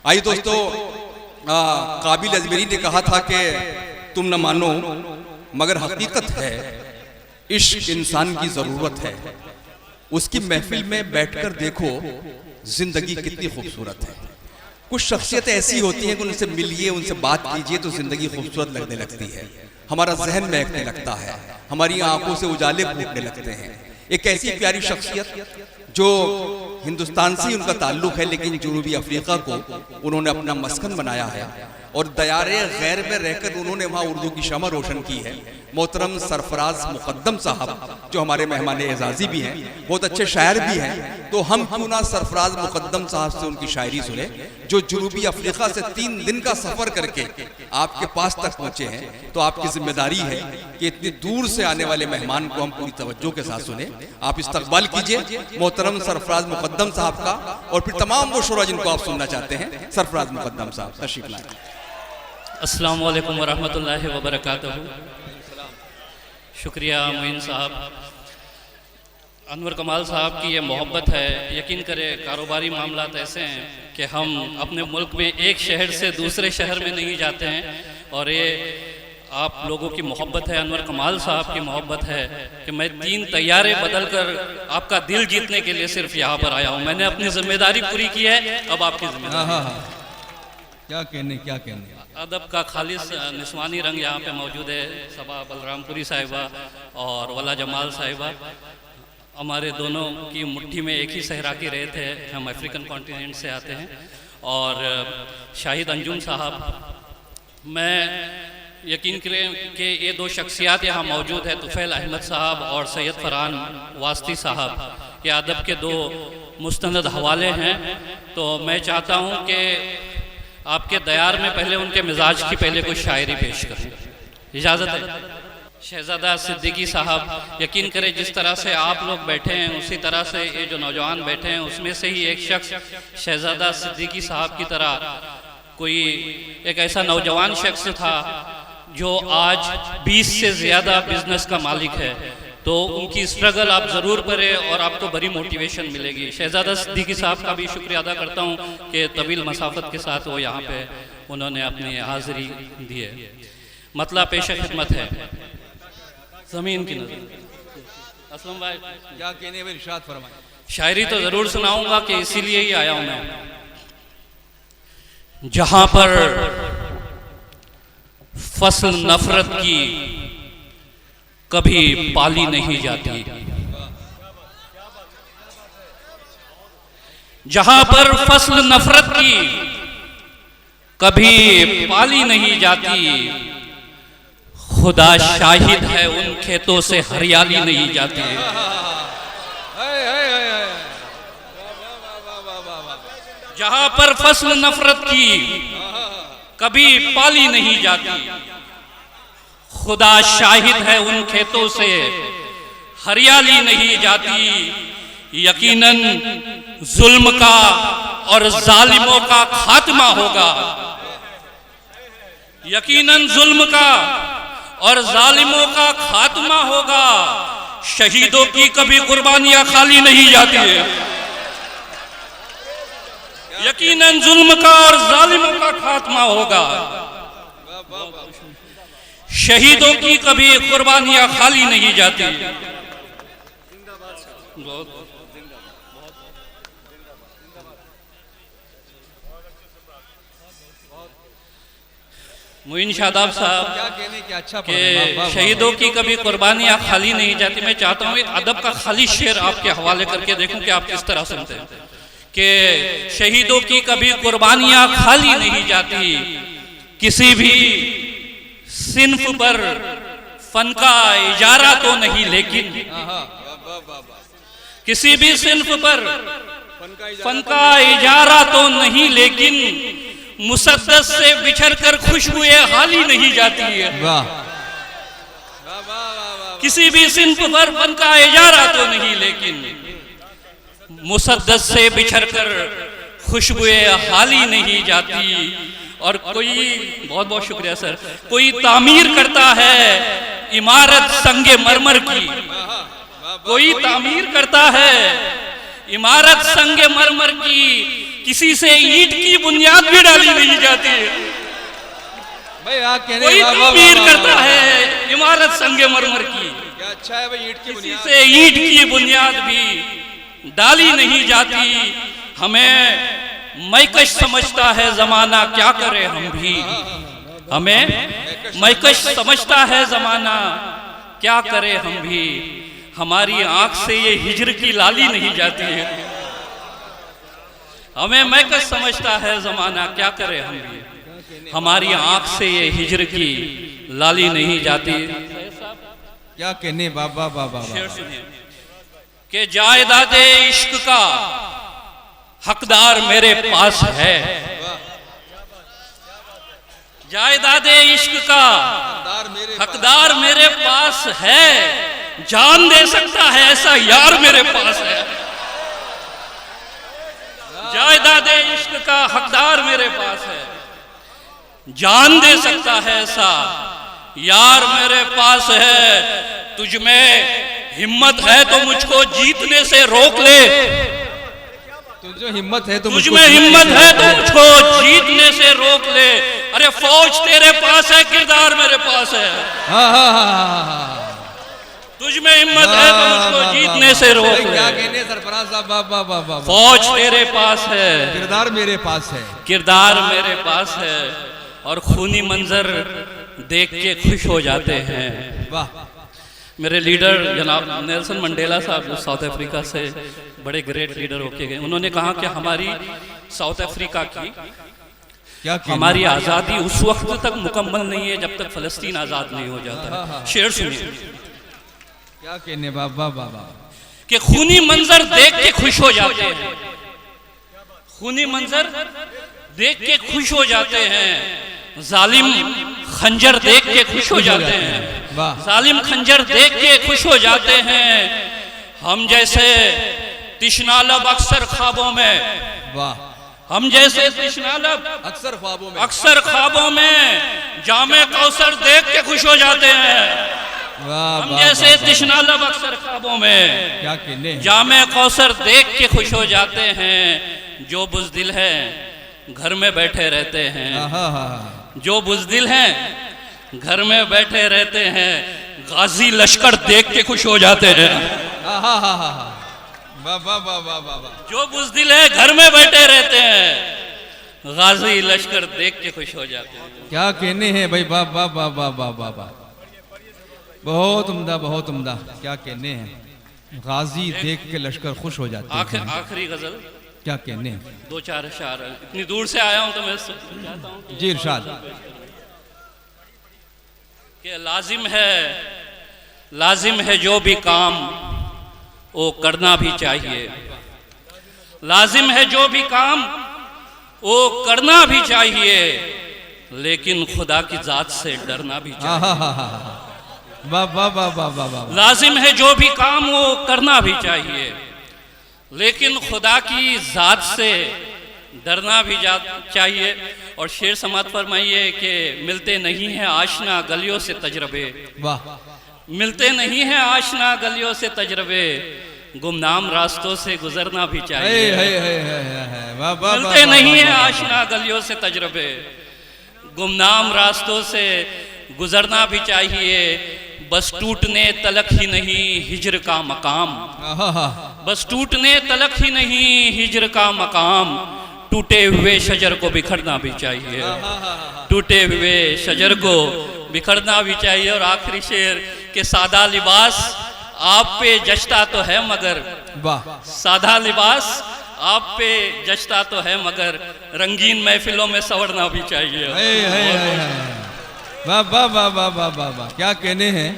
आइए दोस्तों, काबिल अजमेरी ने कहा था कि तुम न मानो मगर हकीकत है, इश्क इंसान की जरूरत है। उसकी महफिल में बैठकर देखो जिंदगी कितनी खूबसूरत है। कुछ शख्सियतें ऐसी होती हैं कि उनसे मिलिए, उनसे बात कीजिए तो जिंदगी खूबसूरत लगने लगती है, हमारा जहन महकने लगता है, हमारी आंखों से उजाले फूटने लगते हैं। एक ऐसी प्यारी शख्सियत जो हिंदुस्तान से उनका ताल्लुक है, लेकिन जनूबी अफ्रीका को उन्होंने अपना मस्कन बनाया है और दयारे गैर में रहकर उन्होंने वहाँ उर्दू की शमअ रोशन की है। मोहतरम सरफराज मुकद्दम साहब जो हमारे मेहमान एजाजी भी हैं, बहुत अच्छे शायर भी हैं, तो हम क्यों ना सरफराज मुकद्दम साहब से उनकी शायरी सुने, जो जनूबी अफ्रीका से 3 दिन का सफर करके आपके पास तक पहुंचे हैं। तो आपकी जिम्मेदारी है कि इतनी दूर से आने वाले मेहमान को हम पूरी तवज्जो के साथ सुने। आप इस्तकबाल कीजिए मोहतरम सरफराज मुकद्दम साहब का, और फिर तमाम वो शुरा जिनको आप सुनना चाहते हैं। सरफराज मुकद्दम साहब तशरीफ लाएं। अस्सलाम वालेकुम वरहमतुल्लाहि वबरकातुहू। शुक्रिया मोइन साहब, अनवर कमाल साहब की ये मोहब्बत है। यकीन करें कारोबारी मामलात ऐसे हैं कि हम अपने मुल्क में एक शहर से दूसरे शहर में नहीं जाते हैं, और ये आप लोगों की मोहब्बत है, अनवर कमाल साहब की मोहब्बत है कि मैं 3 तैयारे बदल कर आपका दिल जीतने के लिए सिर्फ यहाँ पर आया हूँ। मैंने अपनी जिम्मेदारी पूरी की है, अब आपकी जिम्मेदारी। क्या कहने अदब का खालिस निस्वानी रंग यहाँ पे मौजूद है। सबा बलरामपुरी साहिबा और वला जमाल साहिबा हमारे दोनों की मुट्ठी में एक ही सहरा के रहे थे। हम अफ्रीकन कॉन्टिनेंट से आते हैं। और शाहिद अंजुम साहब, मैं यकीन करें कि ये 2 शख्सियात यहाँ मौजूद है, तुफैल अहमद साहब और सैयद फरहान वास्ती साहब। ये अदब के 2 मुस्तनद हवाले हैं। तो मैं चाहता हूँ कि आपके दयार में पहले उनके मिजाज की पहले कुछ शायरी पेश करूं, इजाज़त है? शहजादा सिद्दीकी साहब, यकीन करें जिस तरह से आप लोग बैठे हैं उसी तरह से ये जो नौजवान बैठे हैं उसमें से ही एक शख्स शहजादा सिद्दीकी साहब की तरह कोई एक ऐसा नौजवान शख्स था जो आज 20 से ज़्यादा बिजनेस का मालिक है। तो उनकी स्ट्रगल आप ज़रूर करें और आपको बड़ी मोटिवेशन मिलेगी। शहजादा सिद्दीकी साहब का भी शुक्रिया अदा करता हूँ कि तवील मसाफत के साथ वो यहाँ पे उन्होंने अपनी हाज़िरी दी है। मतलब पेश खिदमत है ज़मीन की नज़र। असलम भाई क्या कहने में इरशाद फरमाएं। शायरी तो ज़रूर सुनाऊँगा कि इसीलिए ही आया हूँ मैं। जहाँ पर फसल नफरत की कभी पाली नहीं जाती, जहां पर फसल नफरत की कभी पाली नहीं जाती, खुदा शाहिद है उन खेतों से हरियाली नहीं जाती। जहां पर फसल नफरत की कभी पाली नहीं जाती, खुदा शाहिद है उन खेतों से हरियाली नहीं जाती। यकीनन जुल्म का और जालिमों का खात्मा होगा, यकीनन जुल्म का और जालिमों का खात्मा होगा। शहीदों की कभी कुर्बानियां खाली नहीं जाती है। यकीनन जुल्म का और जालिमों का खात्मा होगा। शहीदों की कभी कुर्बानियां खाली नहीं जाती। मोइन शादाब साहब, क्या कहने क्या अच्छा कि शहीदों की कभी कुर्बानियां खाली नहीं जाती। मैं चाहता हूँ एक अदब का खाली शेर आपके हवाले करके देखूं कि आप किस तरह सुनते हैं। कि शहीदों की कभी कुर्बानियां खाली नहीं जाती, किसी भी सिन्फ पर फन का इजारा तो नहीं, लेकिन किसी भी सिन्फ पर फन का इजारा तो नहीं, लेकिन मुसद्दस से बिछड़ कर खुशबुए हाली नहीं जाती है। किसी भी सिन्फ पर फन का इजारा तो नहीं, लेकिन मुसद्दस से बिछड़ कर खुशबुए हाली नहीं जाती। और कोई, बहुत बहुत शुक्रिया सर, कोई तामीर करता है इमारत संगे मरमर की, कोई तामीर करता है इमारत संगे मरमर की, किसी से ईंट की बुनियाद भी डाली नहीं जाती है। भाई कहने कोई तामीर करता है इमारत संगे मरमर की, क्या अच्छा है भाई, ईंट की किसी बुनियाद। से ईंट की बुनियाद भी डाली नहीं जाती। हमें मैकश समझता है जमाना, क्या करे हम भी। हमें मैकश समझता है जमाना, क्या करे हम भी। हमारी आंख से ये हिजर की लाली नहीं जाती है। हमें मैकश समझता है जमाना, क्या करे हम भी। हमारी आंख से ये हिजर की लाली नहीं जाती। क्या कहने बाबा बाबा। शेर सुनिए कि जायदादे इश्क का हकदार मेरे पास है। जायदादे इश्क का हकदार मेरे पास है। जान दे सकता है ऐसा यार मेरे पास है। जायदादे इश्क का हकदार मेरे पास है। जान दे सकता है ऐसा यार मेरे पास है। तुझ में हिम्मत है तो मुझको जीतने से रोक ले। तुझ हिम्मत है तो तुझ में हिम्मत है तो मुझको जीतने से रोक ले। अरे फौज तेरे पास है, किरदार मेरे पास है। तुझ में हिम्मत है तो मुझको जीतने से रोक ले। क्या कहने सरफराज साहब, बाबा बाबा। फौज तेरे पास है, किरदार मेरे पास है। किरदार मेरे पास है। और खूनी मंजर देख के खुश हो जाते हैं। वाह। मेरे लीडर जनाब नेल्सन मंडेला साहब जो साउथ अफ्रीका से बड़े ग्रेट लीडर होके गए, उन्होंने कहा कि हमारी साउथ अफ्रीका की क्या हमारी आज़ादी उस वक्त तक मुकम्मल नहीं है जब तक फ़लस्तीन आज़ाद नहीं हो जाता। शेर सुनिए क्या कहने बाबा बाबा। कि खूनी मंजर देख के खुश हो जाते हैं। खूनी मंजर देख के खुश हो जाते हैं। जालिम खंजर देख के खुश हो जाते हैं। जालिम खंजर देख के खुश हो जाते हैं। हम जैसे तिश्नालब अक्सर ख्वाबों में, वाह। हम जैसे तिश्नालब अक्सर ख्वाबों में जामे कौसर देख के खुश हो जाते हैं। हम जैसे तिश्नालब अक्सर ख्वाबों में क्या कहने जामे कौसर देख के खुश हो जाते हैं। जो बुज़दिल है घर में बैठे रहते हैं। जो बुज़दिल हैं घर में बैठे रहते हैं। गाजी लश्कर देख के खुश हो जाते हैं। जो बुज़दिल है घर में बैठे रहते हैं। गाजी लश्कर देख के खुश हो जाते हैं। क्या कहने हैं भाई, बाबा बाबा बाबा बाबा। बहुत उम्दा, बहुत उम्दा। क्या कहने हैं। गाजी देख के लश्कर खुश हो जाते हैं। आखिरी गजल क्या कहने। दो चार अशार। इतनी दूर से आया हूं तो मैं चाहता हूं जी इरशाद। कि लाजिम है जो भी काम वो करना भी चाहिए। लाजिम है जो भी काम वो करना भी चाहिए, लेकिन खुदा की जात से डरना भी चाहिए। लाजिम है जो भी काम वो करना भी चाहिए, लेकिन खुदा की जात से डरना भी चाहिए। और शेर समात फरमाइए कि मिलते नहीं हैं आशना गलियों से तजरबे। वाह। मिलते नहीं हैं आशना गलियों से तजरबे, गुमनाम रास्तों से गुजरना भी चाहिए। मिलते नहीं हैं आशना गलियों से तजरबे, गुमनाम रास्तों से गुजरना भी चाहिए। बस टूटने तलक ही नहीं हिजर का मकाम। बस टूटने तलक ही नहीं हिजर का मकाम। टूटे हुए शजर को बिखरना भी चाहिए। टूटे हुए शजर को बिखरना भी चाहिए। और आखिरी शेर के सादा लिबास आप पे जचता तो है मगर, सादा लिबास आप पे जचता तो है मगर रंगीन महफिलों में संवरना भी चाहिए। वाह वाह वाह वाह वाह वाह। क्या कहने हैं।